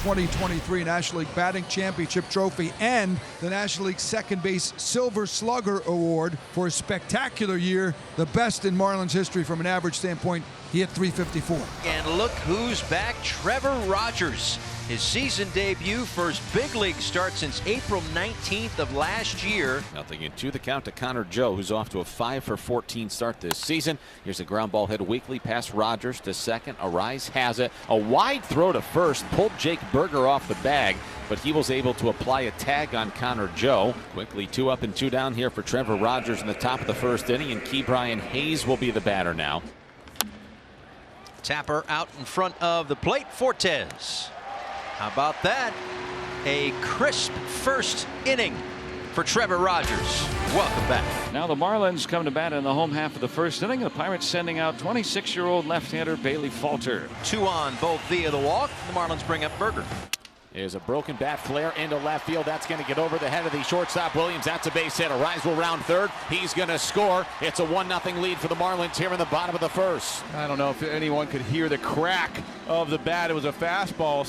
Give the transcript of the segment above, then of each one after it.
2023 National League Batting Championship trophy and the National League Second Base Silver Slugger Award for a spectacular year, the best in Marlins history from an average standpoint. He hit .354. And look who's back, Trevor Rogers. His season debut, first big league start since April 19th of last year. 0-2 the count to Connor Joe, who's off to a 5-for-14 start this season. Here's a ground ball hit weakly past Rogers to second. Arise has it. A wide throw to first pulled Jake Berger off the bag, but he was able to apply a tag on Connor Joe. Quickly 2 up and 2 down here for Trevor Rogers in the top of the first inning, and Ke'Bryan Hayes will be the batter now. Tapper out in front of the plate. Fortes. How about that? A crisp first inning for Trevor Rogers. Welcome back. Now the Marlins come to bat in the home half of the first inning. The Pirates sending out 26-year-old left-hander Bailey Falter. 2 on, both via the walk. The Marlins bring up Berger. Is a broken bat flare into left field. That's going to get over the head of the shortstop Williams. That's a base hit. Arise will round third. He's going to score. It's a 1-0 lead for the Marlins here in the bottom of the first. I don't know if anyone could hear the crack of the bat. It was a fastball,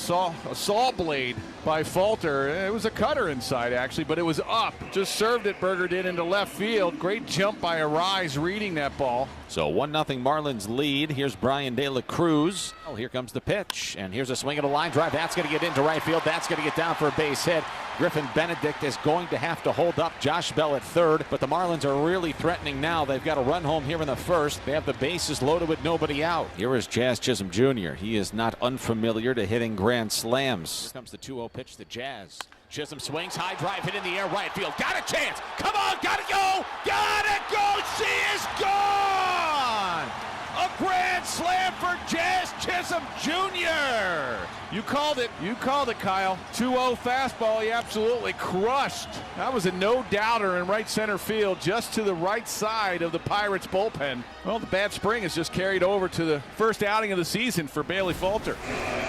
a saw blade by Falter. It was a cutter inside actually, but it was up. Just served it, Berger did, into left field. Great jump by Arise reading that ball. So 1-0 Marlins lead. Here's Brian De La Cruz. Oh, here comes the pitch, and here's a swing and a line drive. That's going to get into right field. That's going to get down for a base hit. Griffin Benedict is going to have to hold up Josh Bell at third, but the Marlins are really threatening now. They've got a run home here in the first. They have the bases loaded with nobody out. Here is Jazz Chisum Jr. He is not unfamiliar to hitting grand slams. Here comes the 2-0 pitch to Jazz. Chisum swings, high drive hit in the air, right field. Got a chance. Come on, gotta go. Gotta go. She is gone. A grand slam for Jazz Chisum Jr. You called it. You called it, Kyle. 2-0 fastball. He absolutely crushed. That was a no-doubter in right center field, just to the right side of the Pirates bullpen. Well, the bad spring has just carried over to the first outing of the season for Bailey Falter.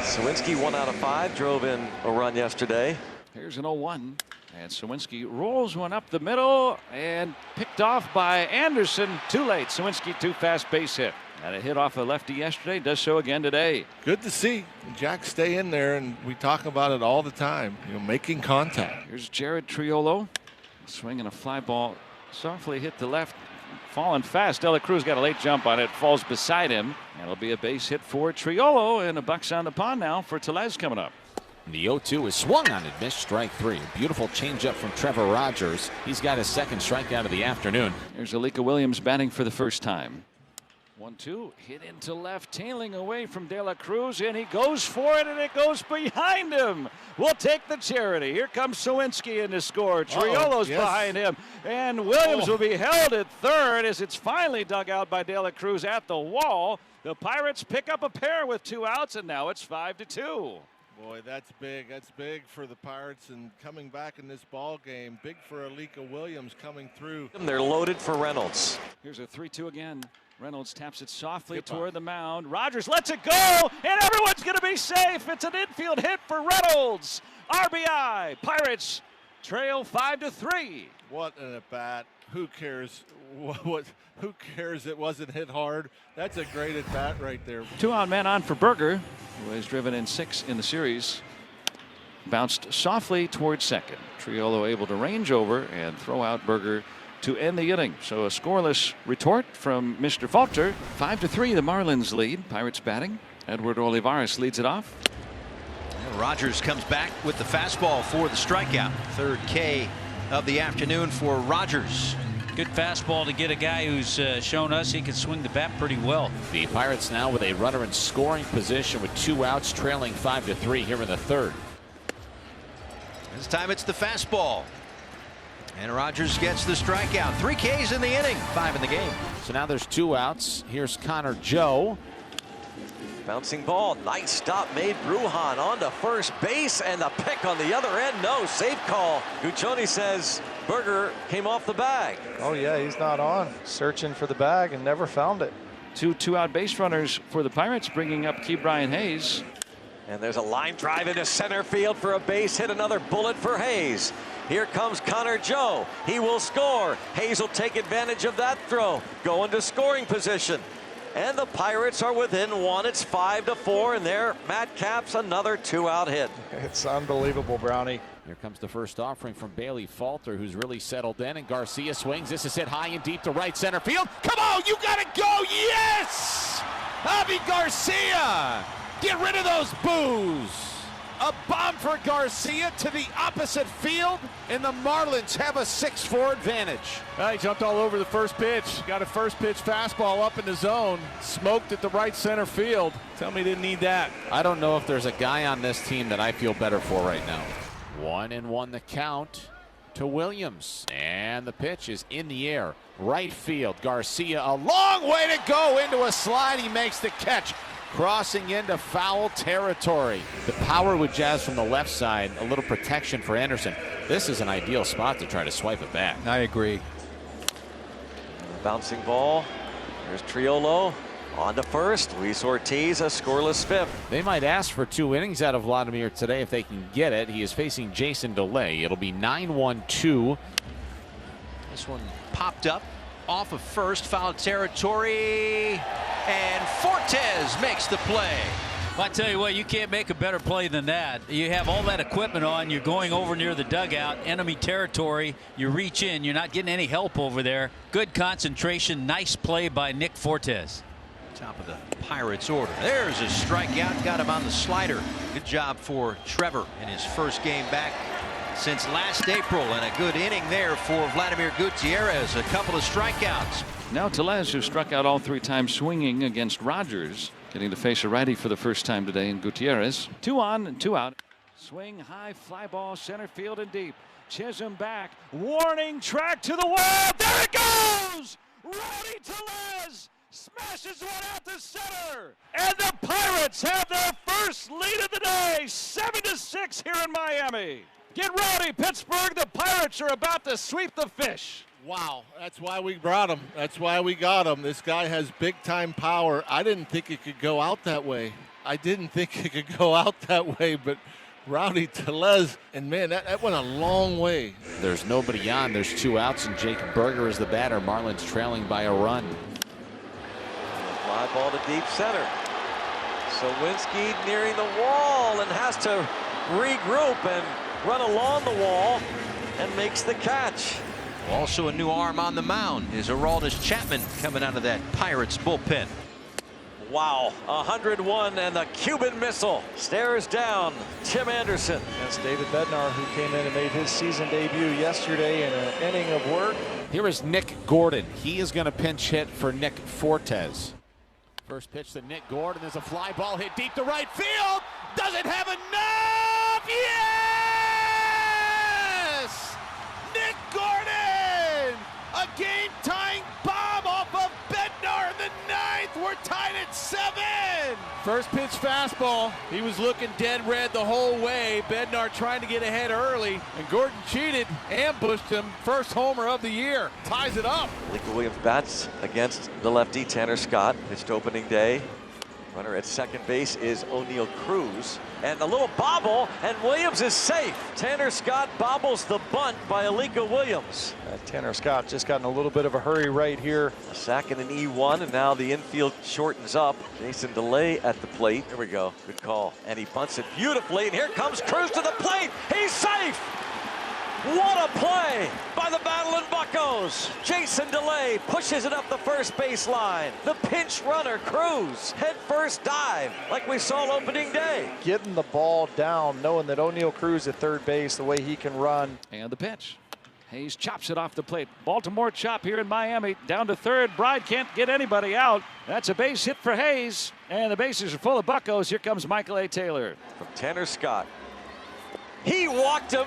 Sawinski 1 out of 5, drove in a run yesterday. Here's an 0-1, and Sawinski rolls one up the middle and picked off by Anderson. Too late. Sawinski too fast, base hit. Had a hit off a lefty yesterday, does so again today. Good to see Jack stay in there, and we talk about it all the time, making contact. Here's Jared Triolo swinging a fly ball, softly hit the left, falling fast. De La Cruz got a late jump on it, falls beside him. That'll be a base hit for Triolo, and a Bucs on the pond now for Tellez coming up. The 0-2 is swung on and missed, strike 3. Beautiful changeup from Trevor Rogers. He's got his second strikeout of the afternoon. Here's Alika Williams batting for the first time. 1-2, hit into left, tailing away from De La Cruz, and he goes for it, and it goes behind him. We'll take the charity. Here comes Sawinski in to score. Triolo's behind him, and Williams will be held at third as it's finally dug out by De La Cruz at the wall. The Pirates pick up a pair with 2 outs, and now it's 5-2. Boy, that's big. That's big for the Pirates, and coming back in this ball game. Big for Alika Williams coming through. They're loaded for Reynolds. Here's a 3-2 again. Reynolds taps it softly toward the mound. Rogers lets it go, and everyone's going to be safe. It's an infield hit for Reynolds. RBI. Pirates trail 5-3. What an at-bat. Who cares? Who cares it wasn't hit hard? That's a great at-bat right there. 2-out man on for Berger, who has driven in 6 in the series. Bounced softly towards second. Triolo able to range over and throw out Berger to end the inning. So a scoreless retort from Mr. Falter. 5-3 the Marlins lead. Pirates batting. Edward Olivares leads it off. And Rogers comes back with the fastball for the strikeout. Third K of the afternoon for Rogers. Good fastball to get a guy who's shown us he can swing the bat pretty well. The Pirates now with a runner in scoring position with 2 outs, trailing 5-3 here in the third. This time it's the fastball. And Rogers gets the strikeout. 3 Ks in the inning, 5 in the game. So now there's 2 outs. Here's Connor Joe. Bouncing ball, nice stop made. Brujan on to first base, and the pick on the other end. No, safe call. Guccione says Berger came off the bag. Oh yeah, he's not on. Searching for the bag and never found it. 2 2-out base runners for the Pirates, bringing up Ke'Bryan Hayes. And there's a line drive into center field for a base hit. Another bullet for Hayes. Here comes Connor Joe. He will score. Hayes will take advantage of that throw. Go into scoring position. And the Pirates are within one. It's 5-4, and there Matt Capps another 2-out hit. It's unbelievable, Brownie. Here comes the first offering from Bailey Falter, who's really settled in, and Garcia swings. This is hit high and deep to right center field. Come on, you gotta go! Yes! Javi Garcia! Get rid of those boos! A bomb for Garcia to the opposite field, and the Marlins have a 6-4 advantage. He jumped all over the first pitch. Got a first pitch fastball up in the zone. Smoked at the right center field. Tell me he didn't need that. I don't know if there's a guy on this team that I feel better for right now. 1-1 the count to Williams. And the pitch is in the air. Right field. Garcia, a long way to go into a slide. He makes the catch. Crossing into foul territory. The power with Jazz from the left side, a little protection for Anderson. This is an ideal spot to try to swipe it back. I agree. Bouncing ball. There's Triolo. On to first. Luis Ortiz, a scoreless fifth. They might ask for 2 innings out of Vladimir today if they can get it. He is facing Jason DeLay. It'll be 9-1-2. This one popped up off of first, foul territory, and Fortes makes the play. I tell you what, you can't make a better play than that. You have all that equipment on, you're going over near the dugout, enemy territory, you reach in, you're not getting any help over there. Good concentration, nice play by Nick Fortes. Top of the Pirates order. There's a strikeout, got him on the slider. Good job for Trevor in his first game back since last April, and a good inning there for Vladimir Gutierrez. A couple of strikeouts. Now Tellez, who struck out all 3 times swinging against Rogers, getting to face a righty for the first time today in Gutierrez. 2 on and 2 out. Swing high, fly ball, center field and deep. Chisum back, warning track to the wall. There it goes! Rowdy Tellez smashes one out to center, and the Pirates have their first lead of the day, 7-6 here in Miami. Get ready, Pittsburgh. The Pirates are about to sweep the fish. Wow, that's why we brought him. That's why we got him. This guy has big-time power. I didn't think it could go out that way. But Rowdy Tellez, and man, that went a long way. There's nobody on. There's 2 outs, and Jake Berger is the batter. Marlins trailing by a run. Fly ball to deep center. Sawinski nearing the wall and has to regroup and run along the wall and makes the catch. Also a new arm on the mound is Aroldis Chapman coming out of that Pirates bullpen. Wow, 101 and the Cuban missile stares down Tim Anderson. That's David Bednar, who came in and made his season debut yesterday in an inning of work. Here is Nick Gordon. He is going to pinch hit for Nick Fortes. First pitch to Nick Gordon. There's a fly ball hit deep to right field. Doesn't have enough. Yes! Nick Gordon! A game-tying bomb off of Bednar in the 9th. We're tied at 7. First pitch fastball. He was looking dead red the whole way. Bednar trying to get ahead early, and Gordon cheated, ambushed him. First homer of the year. Ties it up. Nico Williams bats against the lefty Tanner Scott. Pitched opening day. Runner at second base is Oneil Cruz. And a little bobble, and Williams is safe. Tanner Scott bobbles the bunt by Alika Williams. Tanner Scott just got in a little bit of a hurry right here. A sack and an E1, and now the infield shortens up. Jason DeLay at the plate. Here we go. Good call. And he bunts it beautifully, and here comes Cruz to the plate. He's safe! What a play by the Battle and Buccos. Jason DeLay pushes it up the first base line. The pinch runner, Cruz, head first dive like we saw opening day. Getting the ball down, knowing that Oneil Cruz at third base, the way he can run. And the pitch. Hayes chops it off the plate. Baltimore chop here in Miami. Down to third. Bride can't get anybody out. That's a base hit for Hayes. And the bases are full of Buccos. Here comes Michael A. Taylor. From Tanner Scott. He walked him.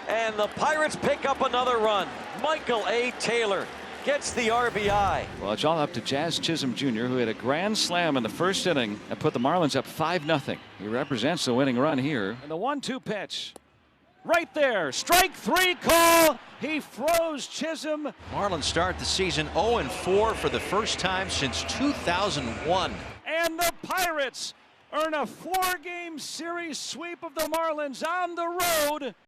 And the Pirates pick up another run. Michael A. Taylor gets the RBI. Well, it's all up to Jazz Chisum Jr., who had a grand slam in the first inning and put the Marlins up 5-0. He represents the winning run here. And the 1-2 pitch. Right there. Strike 3 call. He froze Chisum. Marlins start the season 0-4 for the first time since 2001. And the Pirates earn a 4-game series sweep of the Marlins on the road.